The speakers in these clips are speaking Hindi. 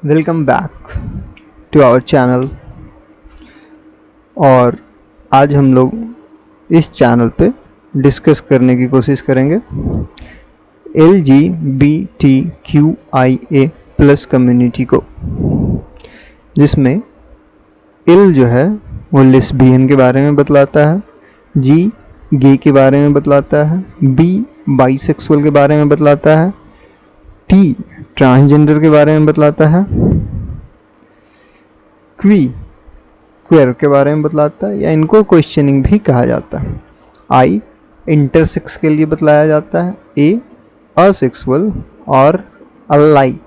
Welcome back to our channel. और आज हम लोग इस चैनल पे डिस्कस करने की कोशिश करेंगे LGBTQIA प्लस कम्युनिटी को, जिसमें एल जो है वो लेस्बियन के बारे में बतलाता है, जी गे के बारे में बतलाता है, बी बाइसेक्सुअल के बारे में बतलाता है, टी ट्रांसजेंडर के बारे में बतलाता है, क्वेयर के बारे में बतलाता है या इनको क्वेश्चनिंग भी कहा जाता है। आई इंटरसेक्स के लिए बतलाया जाता है, ए असेक्सुअल और अलाई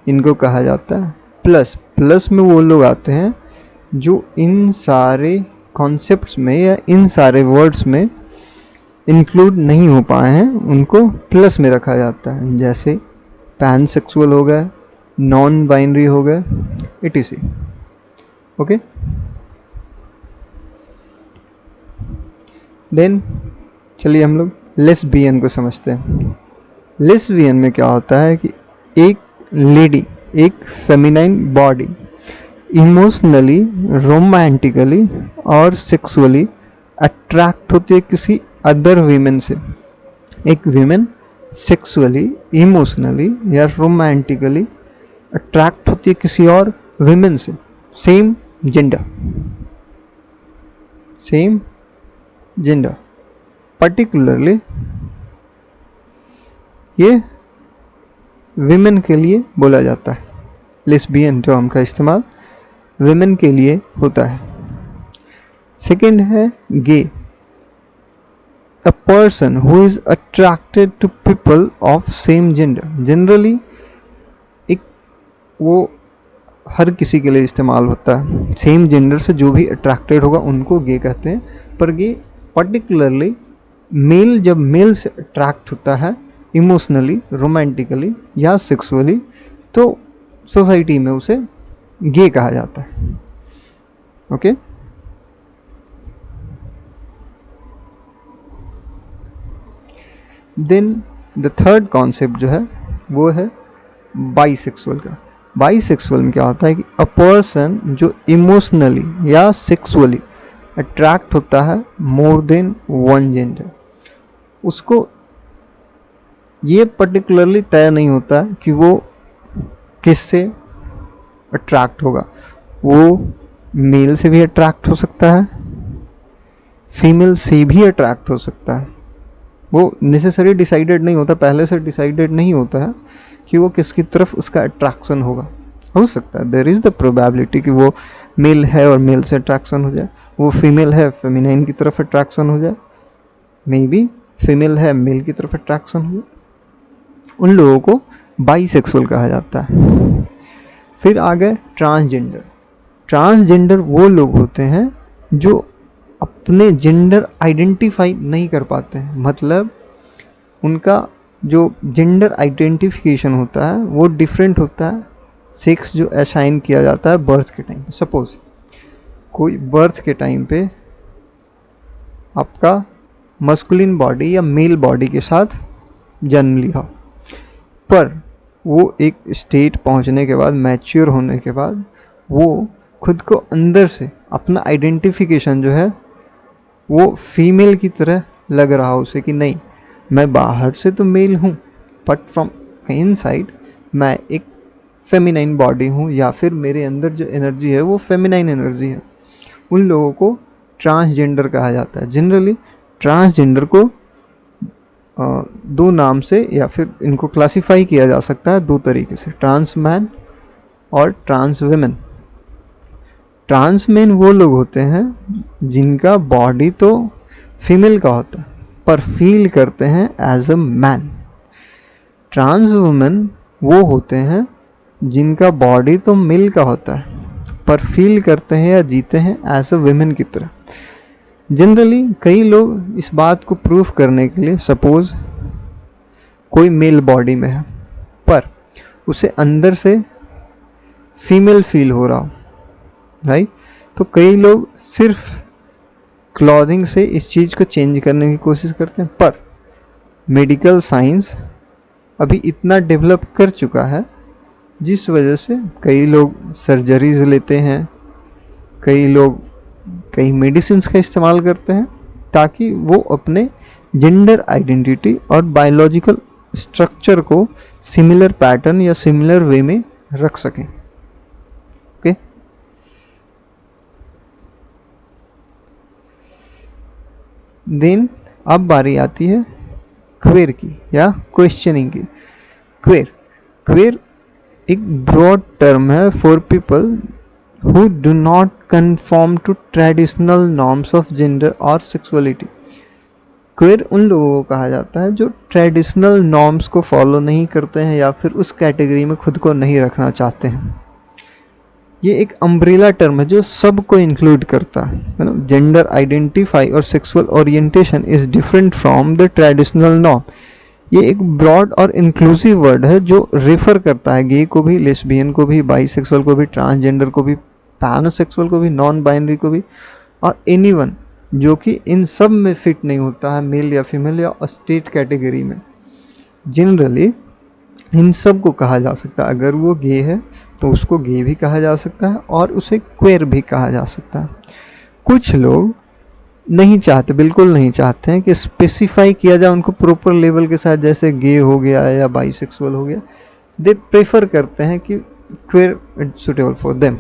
इनको कहा जाता है। प्लस में वो लोग आते हैं जो इन सारे कॉन्सेप्ट्स में या इन सारे वर्ड्स में इंक्लूड नहीं हो पाए हैं, उनको प्लस में रखा जाता है, जैसे पैनसेक्सुअल हो गए, नॉन बाइनरी हो गए, etc। ओके, देन चलिए हम लोग लेस्बियन को समझते हैं। लेस्बियन में क्या होता है कि एक लेडी, एक फेमिनाइन बॉडी इमोशनली, रोमांटिकली और सेक्सुअली अट्रैक्ट होती है किसी अदर वीमेन से। एक वीमेन सेक्सुअली, इमोशनली या रोमांटिकली अट्रैक्ट होती है किसी और वीमेन से, सेम जेंडर। पर्टिकुलरली ये विमेन के लिए बोला जाता है। लेस्बियन टर्म का इस्तेमाल विमेन के लिए होता है। सेकंड है gay, a person who is attracted to people of same gender. Generally एक वो हर किसी के लिए इस्तेमाल होता है, सेम जेंडर से जो भी अट्रैक्टेड होगा उनको गे कहते हैं। पर गे पर्टिकुलरली मेल, जब मेल से अट्रैक्ट होता है इमोशनली, रोमांटिकली या सेक्सुअली, तो सोसाइटी में उसे गे कहा जाता है। Okay, then the third concept जो है वो है बाइसेक्सुअल का। बाइसेक्सुअल में क्या होता है कि अ पर्सन जो इमोशनली या सेक्सुअली अट्रैक्ट होता है मोर देन वन जेंडर। उसको ये पर्टिकुलरली तय नहीं होता कि वो किससे अट्रैक्ट होगा। वो मेल से भी अट्रैक्ट हो सकता है, फीमेल से भी अट्रैक्ट हो सकता है। वो नेसेसरी डिसाइडेड नहीं होता, पहले से डिसाइडेड नहीं होता है कि वो किसकी तरफ उसका अट्रैक्शन होगा। हो सकता है, देयर इज़ द प्रोबेबिलिटी कि वो मेल है और मेल से अट्रैक्शन हो जाए, वो फीमेल है फेमिनाइन की तरफ अट्रैक्शन हो जाए, मे बी फीमेल है मेल की तरफ अट्रैक्शन हो जाए। उन लोगों को बाइसेक्सुअल कहा जाता है। फिर आ गए ट्रांसजेंडर। ट्रांसजेंडर वो लोग होते हैं जो अपने जेंडर आइडेंटिफाई नहीं कर पाते हैं, मतलब उनका जो जेंडर आइडेंटिफिकेशन होता है वो डिफरेंट होता है सेक्स जो असाइन किया जाता है बर्थ के टाइम पे। सपोज कोई बर्थ के टाइम पे आपका मस्कुलिन बॉडी या मेल बॉडी के साथ जन्म लिया, पर वो एक स्टेट पहुंचने के बाद, मैच्योर होने के बाद, वो खुद को अंदर से अपना आइडेंटिफिकेशन जो है वो फीमेल की तरह लग रहा हो उसे कि नहीं, मैं बाहर से तो मेल हूँ बट फ्रॉम इनसाइड मैं एक फेमिनाइन बॉडी हूँ, या फिर मेरे अंदर जो एनर्जी है वो फेमिनाइन एनर्जी है। उन लोगों को ट्रांसजेंडर कहा जाता है। जनरली ट्रांसजेंडर को दो नाम से या फिर इनको क्लासिफाई किया जा सकता है दो तरीके से, ट्रांस मैन और ट्रांस वेमेन। ट्रांस मैन वो लोग होते हैं जिनका बॉडी तो फीमेल का होता है पर फील करते हैं as a man. Trans women वो होते हैं जिनका बॉडी तो मेल का होता है पर फील करते हैं या जीते हैं एज अ वुमेन की तरह। जनरली कई लोग इस बात को प्रूफ करने के लिए, सपोज कोई मेल बॉडी में है पर उसे अंदर से फीमेल फील हो रहा हो, राइट, तो कई लोग सिर्फ क्लॉथिंग से इस चीज़ को चेंज करने की कोशिश करते हैं। पर मेडिकल साइंस अभी इतना डेवलप कर चुका है जिस वजह से कई लोग सर्जरीज लेते हैं, कई लोग कई मेडिसिन्स का इस्तेमाल करते हैं ताकि वो अपने जेंडर आइडेंटिटी और बायोलॉजिकल स्ट्रक्चर को सिमिलर पैटर्न या सिमिलर वे में रख सकें। ओके, देन अब बारी आती है क्वेर की या क्वेश्चनिंग की। क्वेर एक ब्रॉड टर्म है for people who do not conform to traditional norms of gender or sexuality। क्वेर उन लोगों को कहा जाता है जो ट्रेडिशनल नॉर्म्स को फॉलो नहीं करते हैं या फिर उस कैटेगरी में खुद को नहीं रखना चाहते हैं। ये एक अम्ब्रेला टर्म है जो सबको इंक्लूड करता है। जेंडर आइडेंटिफाई और sexual orientation is different from the traditional norm. ये एक ब्रॉड और इंक्लूसिव वर्ड है जो रेफर करता है गे को भी, लेस्बियन को भी, बाइसेक्सुअल को भी, ट्रांसजेंडर को भी, पैनोसेक्सुअल को भी, नॉन बाइनरी को भी, और एनीवन जो कि इन सब में फिट नहीं होता है, मेल या फीमेल या स्टेट कैटेगरी में। जनरली इन सब को कहा जा सकता है। अगर वो गे है तो उसको गे भी कहा जा सकता है और उसे क्वेर भी कहा जा सकता है। कुछ लोग नहीं चाहते, बिल्कुल नहीं चाहते हैं कि स्पेसिफाई किया जाए उनको प्रॉपर लेवल के साथ, जैसे गे हो गया या बाइसेक्सुअल हो गया। दे प्रेफर करते हैं कि queer it's suitable for them,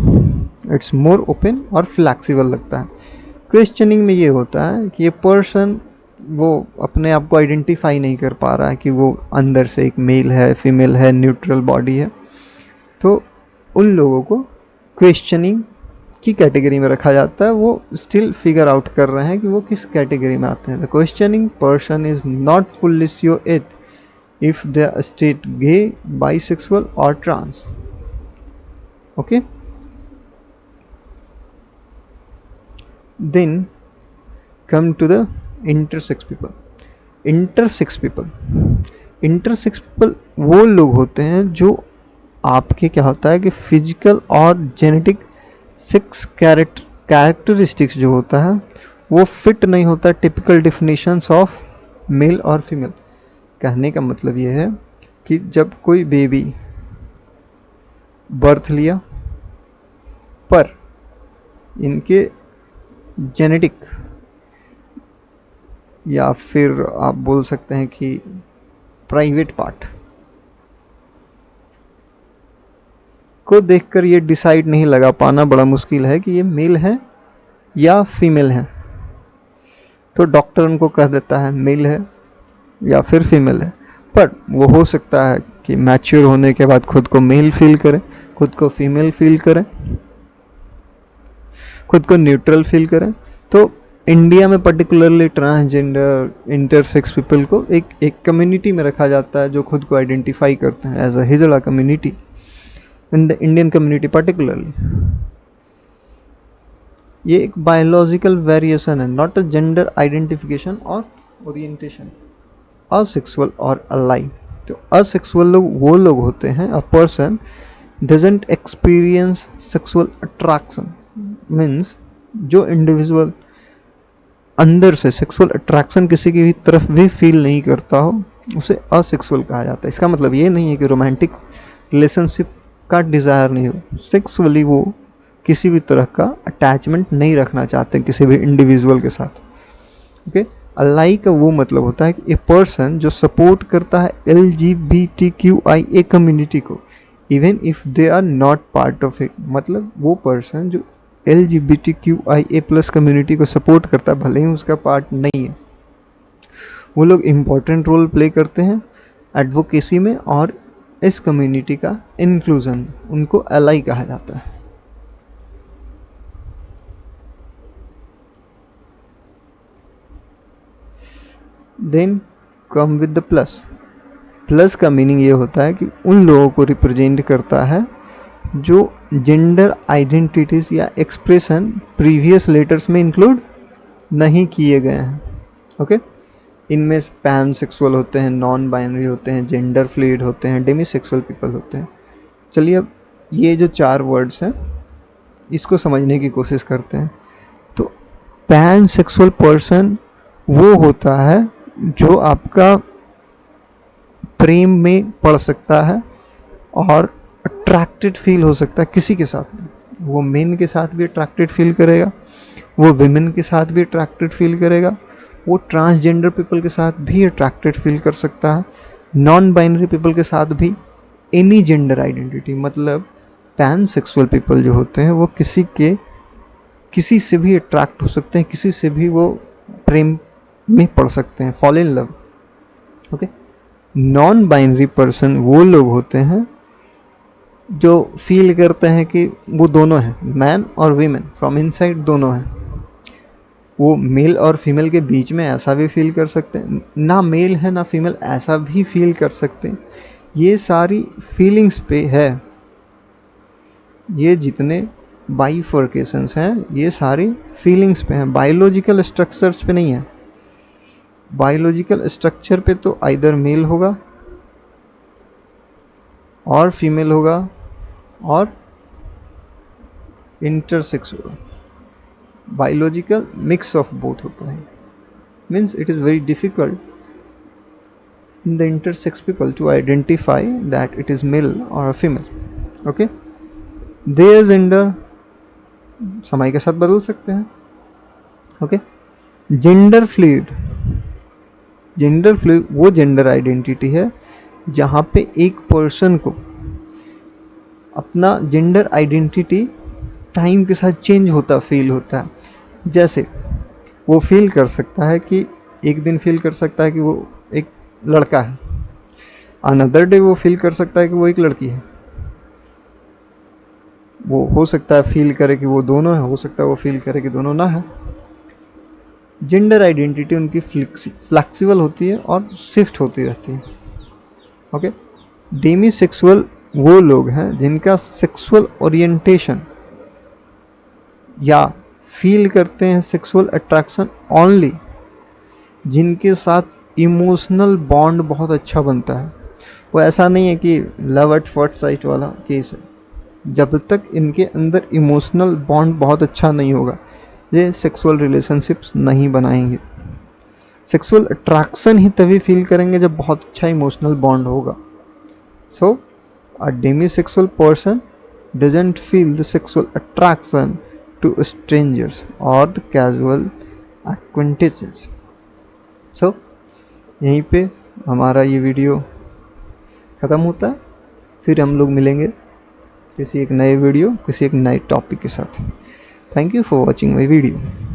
it's more open और फ्लैक्सिबल लगता है। क्वेश्चनिंग में ये होता है कि ये पर्सन वो अपने आप को आइडेंटिफाई नहीं कर पा रहा है कि वो अंदर से एक मेल है, फीमेल है, न्यूट्रल बॉडी है, तो उन लोगों को क्वेश्चनिंग की कैटेगरी में रखा जाता है। वो स्टिल फिगर आउट कर रहे हैं कि वो किस कैटेगरी में आते हैं। The questioning person is not fully sure it if they are straight gay, bisexual और trans. Okay, then come to the intersex people। intersex people वो लोग होते हैं जो आपके क्या होता है कि फिजिकल और जेनेटिक सेक्स कैरेक्टरिस्टिक्स जो होता है वो फिट नहीं होता टिपिकल डिफिनीशंस ऑफ मेल और फीमेल। कहने का मतलब ये है कि जब कोई बेबी बर्थ लिया पर इनके जेनेटिक या फिर आप बोल सकते हैं कि प्राइवेट पार्ट को देखकर ये डिसाइड नहीं लगा पाना बड़ा मुश्किल है कि ये मेल है या फीमेल है, तो डॉक्टर उनको कह देता है मेल है या फिर फीमेल है। पर वो हो सकता है कि मैच्योर होने के बाद खुद को मेल फील करें, खुद को फीमेल फील करें, खुद को न्यूट्रल फील करें। तो इंडिया में पर्टिकुलरली ट्रांसजेंडर इंटरसेक्स पीपल को एक कम्युनिटी में रखा जाता है जो खुद को आइडेंटिफाई करते हैं as a हिजड़ा community in the Indian community particularly. ये एक बायोलॉजिकल वेरिएशन है, नॉट अ जेंडर आइडेंटिफिकेशन और ओरिएंटेशन। असेक्सुअल और अलाइव, तो असेक्सुअल लोग वो लोग होते हैं a person doesn't experience sexual attraction, means जो इंडिविजुअल अंदर से सेक्सुअल अट्रैक्शन किसी की भी तरफ भी फील नहीं करता हो उसे असेक्सुअल कहा जाता है। इसका मतलब ये नहीं है कि रोमांटिक रिलेशनशिप का डिज़ायर नहीं हो, सेक्सुअली वो किसी भी तरह का अटैचमेंट नहीं रखना चाहते किसी भी इंडिविजुअल के साथ। ओके, अलाई का वो मतलब होता है कि ए पर्सन जो सपोर्ट करता है LGBTQIA कम्युनिटी को even if they are not part of it. मतलब वो पर्सन जो LGBTQIA+ कम्युनिटी को सपोर्ट करता है भले ही उसका पार्ट नहीं है, वो लोग इम्पोर्टेंट रोल प्ले करते हैं एडवोकेसी में और इस कम्युनिटी का इंक्लूजन, उनको अलाई कहा जाता है। Then come with the plus. Plus का मीनिंग ये होता है कि उन लोगों को रिप्रेजेंट करता है जो जेंडर आइडेंटिटीज या एक्सप्रेशन प्रीवियस लेटर्स में इंक्लूड नहीं किए गए हैं। ओके, इनमें पैन सेक्सुअल होते हैं, नॉन बाइनरी होते हैं, जेंडर फ्लूइड होते हैं, डेमीसेक्सुअल पीपल होते हैं। चलिए अब ये जो 4 वर्ड्स हैं इसको समझने की कोशिश करते हैं। तो पैन सेक्सुअल पर्सन वो होता है जो आपका प्रेम में पड़ सकता है और अट्रैक्टेड फील हो सकता है किसी के साथ में, वो मेन के साथ भी अट्रैक्टेड फील करेगा, वो विमेन के साथ भी अट्रैक्टेड फील करेगा, वो ट्रांसजेंडर पीपल के साथ भी अट्रैक्टेड फील कर सकता है, नॉन बाइनरी पीपल के साथ भी, एनी जेंडर आइडेंटिटी, मतलब पैन सेक्सुअल पीपल जो होते हैं वो किसी से भी अट्रैक्ट हो सकते हैं, किसी से भी वो प्रेम में पड़ सकते हैं, fall in love. Okay, non binary person वो लोग होते हैं जो फील करते हैं कि वो दोनों हैं, मैन और वीमेन फ्रॉम इनसाइड दोनों हैं, वो मेल और फीमेल के बीच में ऐसा भी फील कर सकते हैं, ना मेल है ना फीमेल ऐसा भी फील कर सकते हैं। ये सारी फीलिंग्स पे है, ये जितने बाइफर्केशंस हैं ये सारी फीलिंग्स पे हैं, बायोलॉजिकल स्ट्रक्चर्स पे नहीं है। बायोलॉजिकल स्ट्रक्चर पे तो आइदर मेल होगा और फीमेल होगा और इंटरसेक्सुअल, बायोलॉजिकल मिक्स ऑफ बोथ होता है। Means it is very difficult in the intersex people to identify that it is male or a female. Okay, their gender समय के साथ बदल सकते हैं। ओके, जेंडर फ्लूइड वो जेंडर आइडेंटिटी है जहाँ पे एक पर्सन को अपना जेंडर आइडेंटिटी टाइम के साथ चेंज होता फील होता है। जैसे वो फील कर सकता है कि एक दिन फील कर सकता है कि वो एक लड़का है, अनदर डे वो फील कर सकता है कि वो एक लड़की है, वो हो सकता है फील करे कि वो दोनों है, हो सकता है वो फील करे कि दोनों ना है। जेंडर आइडेंटिटी उनकी फ्लेक्सिबल होती है और शिफ्ट होती रहती है। ओके, डेमीसेक्सुअल वो लोग हैं जिनका सेक्सुअल ओरिएंटेशन या फील करते हैं सेक्सुअल अट्रैक्शन ओनली जिनके साथ इमोशनल बॉन्ड बहुत अच्छा बनता है। वो ऐसा नहीं है कि लव एट फर्स्ट साइट वाला केस है, जब तक इनके अंदर इमोशनल बॉन्ड बहुत अच्छा नहीं होगा ये सेक्सुअल रिलेशनशिप्स नहीं बनाएंगे। सेक्सुअल अट्रैक्शन ही तभी फील करेंगे जब बहुत अच्छा इमोशनल बॉन्ड होगा। So a demisexual person doesn't feel the sexual attraction to strangers और द कैजुअल एक्वेंटेंसेस। सो यहीं पे हमारा ये वीडियो ख़त्म होता है, फिर हम लोग मिलेंगे किसी एक नए वीडियो किसी एक नए टॉपिक के साथ। Thank you for watching my video.